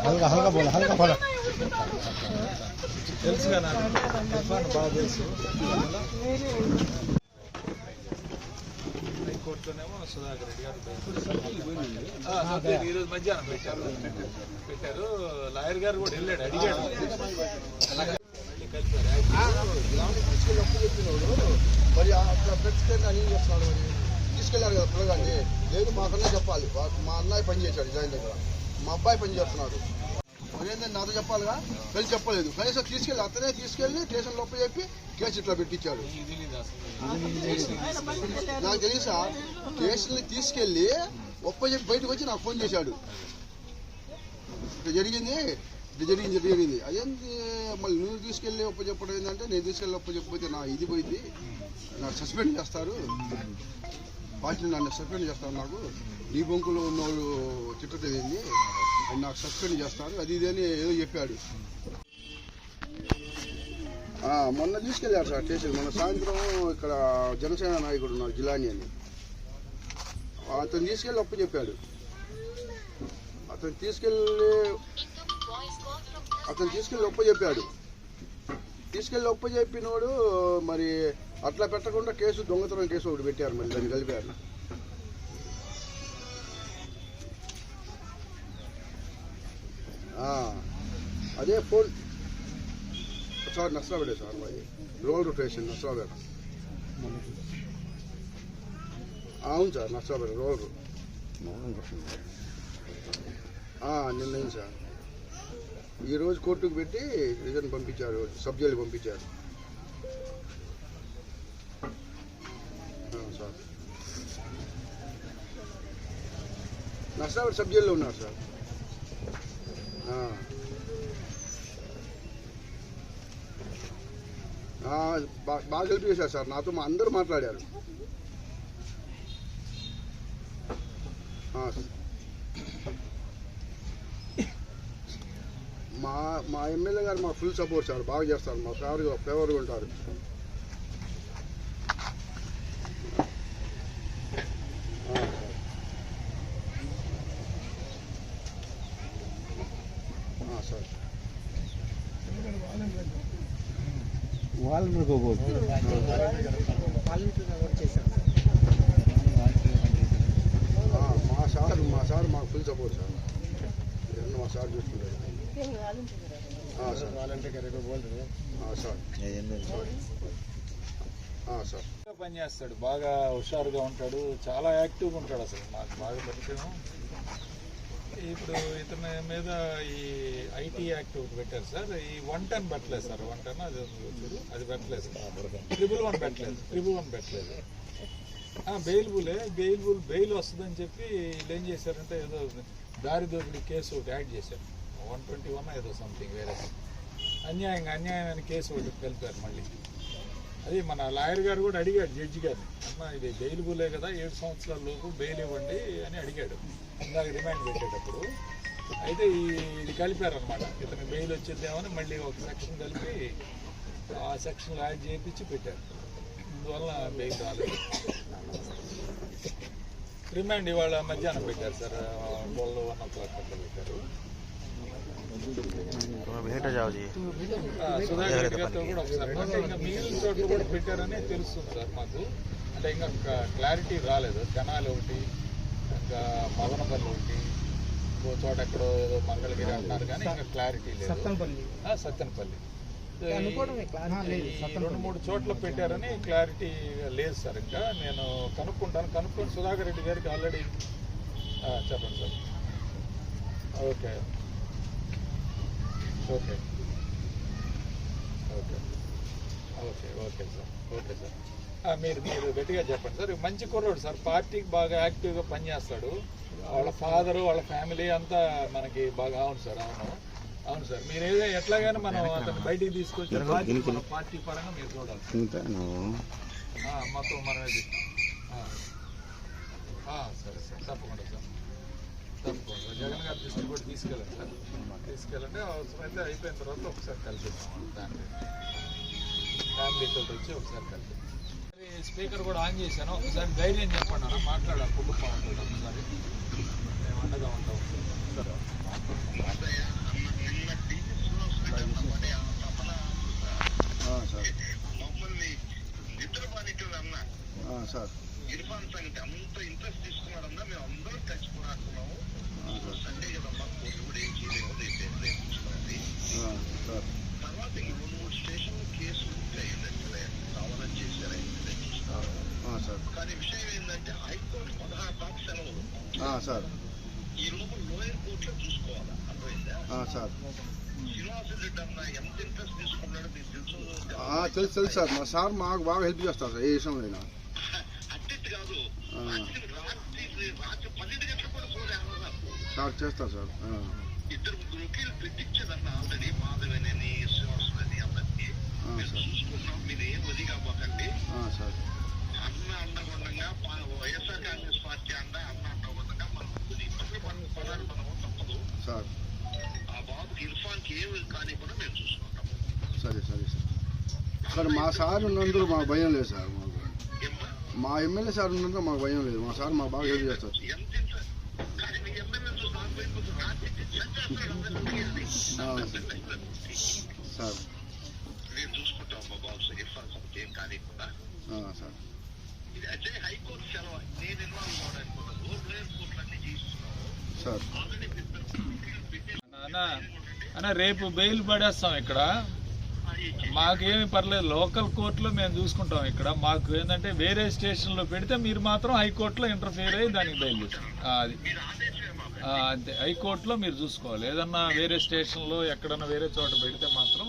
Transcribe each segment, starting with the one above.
हल्का हल्का बोला हल्का बोला తెలుసుగా నాకు బాగా తెలుసు హైకోర్టులోనేమో సుధాకర్ రెడ్డి గారు ఈరోజు మధ్యాహ్నం పెట్టారు లాయర్ గారు కూడా వెళ్ళాడు అడిగాడు మరి అక్కడ పెట్టుకొని అని చేస్తున్నాడు మరి తీసుకెళ్ళారు కదా పిల్లగాన్ని లేదు మాకన్నా చెప్పాలి మా అన్నయ్య పని చేశాడు డిజైన్ దగ్గర మా అబ్బాయి పని చేస్తున్నాడు మరేందని నాతో చెప్పాలిగా కలిసి చెప్పలేదు కనీసం తీసుకెళ్ళి అతనే తీసుకెళ్ళి స్టేషన్ లోపల చెప్పి కేసు ఇట్లా పెట్టించాడు నాకు తెలుసా స్టేషన్ని తీసుకెళ్ళి చెప్పి బయటకు వచ్చి నాకు ఫోన్ చేశాడు ఇట్లా జరిగింది అదేంటి మళ్ళీ నువ్వు తీసుకెళ్ళి చెప్పడం ఏంటంటే నేను తీసుకెళ్ళి చెప్పకపోతే నా ఇది పోయింది నాకు సస్పెండ్ చేస్తారు పార్టీని నన్ను సస్పెండ్ చేస్తారు నాకు నీ బొంకులో ఉన్నవాళ్ళు తిట్టలేదు నాకు సస్పెండ్ చేస్తారు అది ఇదని ఏదో చెప్పాడు మొన్న తీసుకెళ్ళారు సార్ స్టేషన్ మొన్న సాయంత్రం ఇక్కడ జనసేన నాయకుడు ఉన్నారు జిలాని అని అతను తీసుకెళ్ళి చెప్పాడు అతను తీసుకెళ్ళి చెప్పాడు తీసుకెళ్ళి చెప్పినోడు మరి అట్లా పెట్టకుండా కేసు దొంగతనం కేసు ఒకటి పెట్టారు మరి దాన్ని కలిపారు అదే ఫోన్ సార్ నష్టపడే సార్ మరి రోడ్ స్టేషన్ నష్టపేట అవును సార్ నష్టపేట రోడ్ నిన్నైంది సార్ ఈరోజు కోర్టుకు పెట్టి రిజన్ పంపించారు సబ్ జైలు పంపించారు సార్ నష్టపేట సబ్ జైల్లో ఉన్నారు సార్ బాగా హెల్ప్ చేశారు సార్ నాతో అందరూ మాట్లాడారు మా ఎమ్మెల్యే గారు మాకు ఫుల్ సపోర్ట్ సార్ బాగా చేస్తారు మా ఫేవర్గా ఉంటారు సార్ మా సార్ మాకు ఫుల్ సపోర్ట్ సార్ మా సార్ చూసుకుంటారు పనిచేస్తాడు బాగా హుషారుగా ఉంటాడు చాలా యాక్టివ్గా ఉంటాడు అసలు నాకు బాగా పరిచయం ఇప్పుడు ఇతని మీద ఈ ఐటీ యాక్ట్ పెట్టారు సార్ ఈ 110 పెట్టలేదు సార్ 110 అది పెట్టలేదు సార్ 111 పెట్టలేదు బెయిల్ వస్తుందని చెప్పి వీళ్ళు ఏం చేశారంటే ఏదో దారి దోపిడీ కేసు ఒకటి యాడ్ చేశారు 121 ఏదో సంథింగ్ వేరే అన్యాయమైన కేసు ఒకటి కలిపారు మళ్ళీ అది మన లాయర్ గారు కూడా అడిగాడు జడ్జి గారిని అన్న ఇది బెయిల్బులే కదా 7 సంవత్సరాల లోపు బెయిల్ ఇవ్వండి అని అడిగాడు ఇందాక రిమాండ్ పెట్టేటప్పుడు అయితే ఇది కలిపారనమాట ఇతను బెయిల్ వచ్చేద్దామని మళ్ళీ ఒక సెక్షన్ కలిపి ఆ సెక్షన్లో యాడ్ చేయించి పెట్టారు అందువల్ల బెయిల్ రాలేదు రిమాండ్ ఇవాళ మధ్యాహ్నం పెట్టారు సార్ 1 o'clock అట్లా పెట్టారు సుధాకర్ రెడ్డి గారితో కూడా ఒకసారి ఇంకా మిగిలిన చోట్ల కూడా పెట్టారని తెలుస్తుంది సార్ మాకు అంటే ఇంకా క్లారిటీ రాలేదు తెనాలి ఒకటి ఇంకా మదనపల్లి ఒకటి ఇంకో చోట ఎక్కడో ఏదో మంగళగిరి అంటున్నారు కానీ ఇంకా క్లారిటీ లేదు సత్తెనపల్లి 2-3 చోట్ల పెట్టారని క్లారిటీ లేదు సార్ ఇంకా నేను కనుక్కొని సుధాకర్ రెడ్డి గారికి ఆల్రెడీ చెప్పండి sir okay okay okay okay okay sir okay sir మీరు గట్టిగా చెప్పండి సార్ మంచి కుర్రోడు సార్ పార్టీకి బాగా యాక్టివ్గా పనిచేస్తాడు వాళ్ళ ఫాదరు వాళ్ళ ఫ్యామిలీ అంతా మనకి బాగా అవును సార్ అవును అవును సార్, మీరు ఏదో ఎట్లాగైనా మనం అతను బయటికి తీసుకొచ్చే బాధ్యత మన పార్టీ పరంగా మీరు చూడాలి. మొత్తం మనం ఇది సరే సార్, తప్పకుండా సార్, తప్పకుండా జగన్ గారి దృష్టి కూడా తీసుకెళ్ళండి సార్. తీసుకెళ్ళండి, అవసరమైతే అయిపోయిన తర్వాత ఒకసారి కలిపిస్తాం. దాన్ని ఫ్యామిలీతో వచ్చి ఒకసారి కలిపి స్పీకర్ కూడా ఆన్ చేశాను. ఒకసారి ధైర్యం చెప్పండి అన్న, మాట్లాడాలి, కుటుంబం ఉంటుంది. ఒకసారి మేము అండగా ఉంటాం సార్. సార్ ఇర్ఫాన్ సంగతి అంత ఇంట్రెస్ట్ తీసుకున్నాడన్నా మేము అందరం కలిసిపోరాడుతున్నాము. సండే కదమ్మా కూడా ఏం చేయలేము, తర్వాత ఈ 2-3 స్టేషన్లు కేసు అయిందంటే కావాలని చేశారు. కానీ విషయం ఏంటంటే హైకోర్టు 16 దాకా సెలవులు సార్ ఈ లోపల లోయర్ కోర్టులో చూసుకోవాలి. అర్థమైందా సార్? శ్రీనివాసులు రెడ్డి అన్న ఎంత ఇంట్రెస్ట్ తీసుకున్నాడో మీకు తెలుసు. తెలుసు సార్. మా సార్ మాకు బాగా హెల్ప్ చేస్తారు సార్ ఏ విషయంలో అయినా. అట్టెట్టు కాదు, రాత్రి 12 గంటలకు కూడా చూడాలి సార్. చేస్తారు సార్. 2-3 వకీలు పెట్టించారన్న ఆల్రెడీ, మాధవని శ్రీనివాసులని అందరికీ. మీరు చూసుకున్నాం, మీరు ఏం వదిలిపోకండి సార్. అన్న అండగుండగా వైఎస్ఆర్ కాంగ్రెస్ పార్టీ అన్న అండగుండగా మనం కొన్ని ఇబ్బందులు పడాలి, మనం తప్పదు సార్. ఆ బాబుకి ఇర్ఫాన్కి ఏమి కానీ కూడా మేము చూసుకుంటాం. సరే సరే సార్. కానీ మా సార్ ఉన్నందుకు మాకు భయం లేదు సార్. మా ఎమ్మెల్యే సార్ ఉన్నందుకు మాకు భయం లేదు. మా సార్ మాకు బాగా హెల్ప్ చేస్తారు సార్. నేను చూసుకుంటాం మా బాబు సార్. ఇర్ఫాన్ సంగతి ఏం కానీ కూడా సార్. ఇది అజయ్ హైకోర్టు సెలవు, నేను ఇన్వాల్వ్ అవడానికి కూడా లోయర్ కోర్టులు అన్ని చేయిస్తున్నాను సార్. ఆల్రెడీ అన్న రేపు బెయిల్ పడేస్తాం ఇక్కడ. మాకేమి పర్లేదు, లోకల్ కోర్టులో మేము చూసుకుంటాం. ఇక్కడ మాకు ఏంటంటే వేరే స్టేషన్లో పెడితే మీరు మాత్రం హైకోర్టులో ఇంటర్ఫియర్ అయ్యి దానికి బెయిల్ చేస్తాం. అది అంతే, హైకోర్టులో మీరు చూసుకోవాలి. ఏదన్నా వేరే స్టేషన్లో ఎక్కడన్నా వేరే చోట పెడితే మాత్రం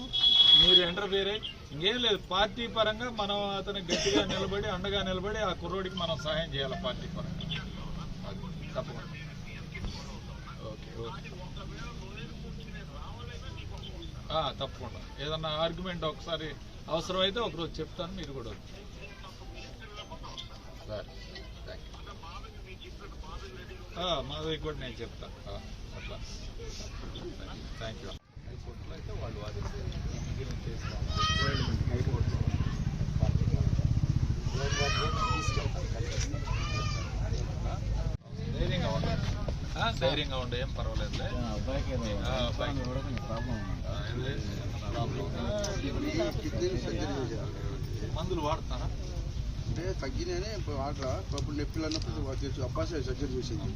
మీరు ఇంటర్ఫియర్ అయ్యి ఇంకేం లేదు. పార్టీ పరంగా మనం అతనికి గట్టిగా నిలబడి అండగా నిలబడి ఆ కుర్రోడికి మనం సహాయం చేయాలి పార్టీ పరంగా. అది తప్పకుండా. ఓకే ఓకే తప్పకుండా. ఏదన్నా ఆర్గ్యుమెంట్ ఒకసారి అవసరమైతే ఒకరోజు చెప్తాను, మీరు కూడా సరే. మాధవి కూడా నేను చెప్తాను అట్లా. Thank you. హైకోర్టులో అయితే వాళ్ళు వాదిస్తారు, మిగిలిన చేస్తాం. హైకోర్టులో ధైర్యంగా ఉండండి, ధైర్యంగా ఉండే, ఏం పర్వాలేదు. మందులు వాడతారా అంటే తగ్గినానే వాడరా. ఇప్పుడు నొప్పులు అన్నప్పుడు అబ్బాయి సర్జరీ చేసింది.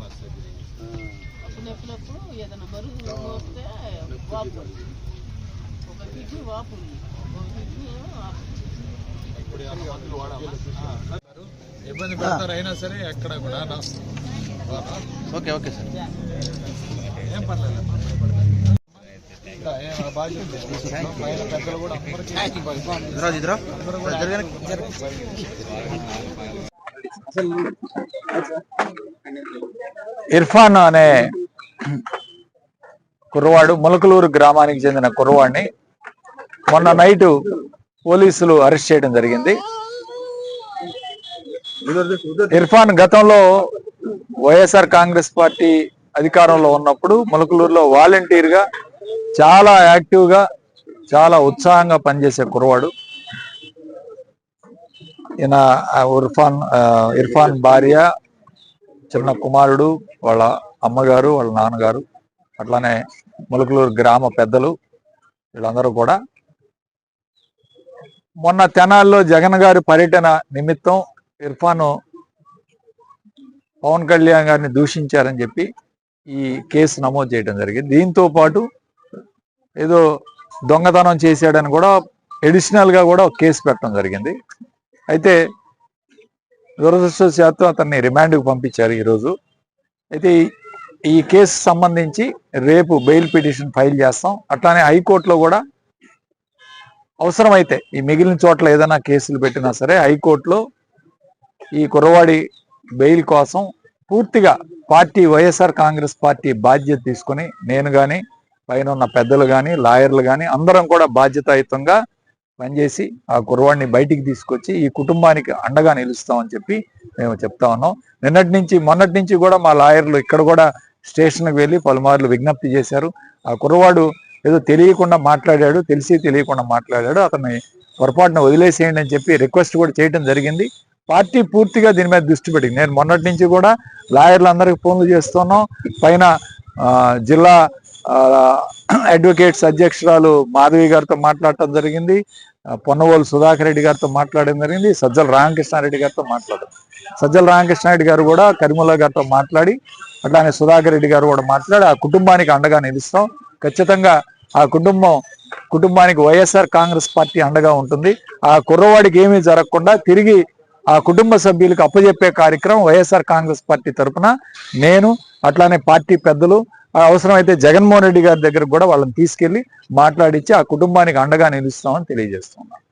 నొప్పినప్పుడు ఏదైనా బరువు మోపితే ఒక కిడ్నీ వాపు ఉంది, ఒక కిడ్నీ ఇప్పుడు మందులు వాడాలి. ఇబ్బంది పడతారు అయినా సరే ఎక్కడ కూడా. ఓకే ఓకే సార్, ఏం పర్లేదు. బాధ్యత పెద్దలు కూడా ఇర్ఫాన్ అనే కుర్రవాడు ములకలూరు గ్రామానికి చెందిన కుర్రవాడిని మొన్న నైటు పోలీసులు అరెస్ట్ చేయడం జరిగింది. ఇర్ఫాన్ గతంలో వైఎస్ఆర్ కాంగ్రెస్ పార్టీ అధికారంలో ఉన్నప్పుడు ములకలూరులో వాలంటీర్ గా చాలా యాక్టివ్ గా చాలా ఉత్సాహంగా పనిచేసే కుర్రవాడు. ఈయన ఇర్ఫాన్ భార్య, చిన్న కుమారుడు, వాళ్ళ అమ్మగారు, వాళ్ళ నాన్నగారు, అట్లానే ములకలూరు గ్రామ పెద్దలు వీళ్ళందరూ కూడా మొన్న తెనాల్లో జగన్ గారి పర్యటన నిమిత్తం ఇర్ఫాన్ పవన్ కళ్యాణ్ గారిని దూషించారని చెప్పి ఈ కేసు నమోదు చేయడం జరిగింది. దీంతో పాటు ఏదో దొంగతనం చేశాడని కూడా అడిషనల్ గా కూడా ఒక కేసు పెట్టడం జరిగింది. అయితే దురదృష్టవశాత్తు అతన్ని రిమాండ్కు పంపించారు ఈరోజు. అయితే ఈ కేసు సంబంధించి రేపు బెయిల్ పిటిషన్ ఫైల్ చేస్తాం. అట్లానే హైకోర్టులో కూడా అవసరమైతే ఈ మిగిలిన చోట్ల ఏదైనా కేసులు పెట్టినా సరే హైకోర్టులో ఈ కుర్రవాడి బెయిల్ కోసం పూర్తిగా పార్టీ వైఎస్ఆర్ కాంగ్రెస్ పార్టీ బాధ్యత తీసుకొని నేను కానీ పైన ఉన్న పెద్దలు కానీ లాయర్లు కానీ అందరం కూడా బాధ్యతాయుతంగా పనిచేసి ఆ కుర్రవాడిని బయటికి తీసుకొచ్చి ఈ కుటుంబానికి అండగా నిలుస్తామని చెప్పి మేము చెప్తా ఉన్నాం. మొన్నటి నుంచి కూడా మా లాయర్లు ఇక్కడ కూడా స్టేషన్కి వెళ్ళి పలుమార్లు విజ్ఞప్తి చేశారు. ఆ కుర్రవాడు ఏదో తెలియకుండా మాట్లాడాడు, తెలియకుండా మాట్లాడాడు, అతన్ని పొరపాటున వదిలేసేయండి అని చెప్పి రిక్వెస్ట్ కూడా చేయడం జరిగింది. పార్టీ పూర్తిగా దీని మీద దృష్టి పెట్టింది. నేను మొన్నటి నుంచి కూడా లాయర్లందరికీ ఫోన్లు చేస్తున్నాం. పైన జిల్లా అడ్వకేట్స్ అధ్యక్షురాలు మాధవి గారితో మాట్లాడటం జరిగింది, పొన్నవోలు సుధాకర్ రెడ్డి గారితో మాట్లాడడం జరిగింది, సజ్జల రామకృష్ణారెడ్డి గారితో మాట్లాడారు. సజ్జల రామకృష్ణారెడ్డి గారు కూడా కరిముల్లా గారితో మాట్లాడి, అట్లానే సుధాకర్ రెడ్డి గారు కూడా మాట్లాడి ఆ కుటుంబానికి అండగా నిలుస్తాం. ఖచ్చితంగా ఆ కుటుంబానికి వైఎస్ఆర్ కాంగ్రెస్ పార్టీ అండగా ఉంటుంది. ఆ కుర్రవాడికి ఏమీ జరగకుండా తిరిగి ఆ కుటుంబ సభ్యులకు అప్పజెప్పే కార్యక్రమం వైఎస్ఆర్ కాంగ్రెస్ పార్టీ తరఫున నేను, అట్లానే పార్టీ పెద్దలు, అవసరమైతే జగన్మోహన్ రెడ్డి గారి దగ్గరకు కూడా వాళ్ళని తీసుకెళ్లి మాట్లాడించి ఆ కుటుంబానికి అండగా నిలుస్తామని తెలియజేస్తున్నాను.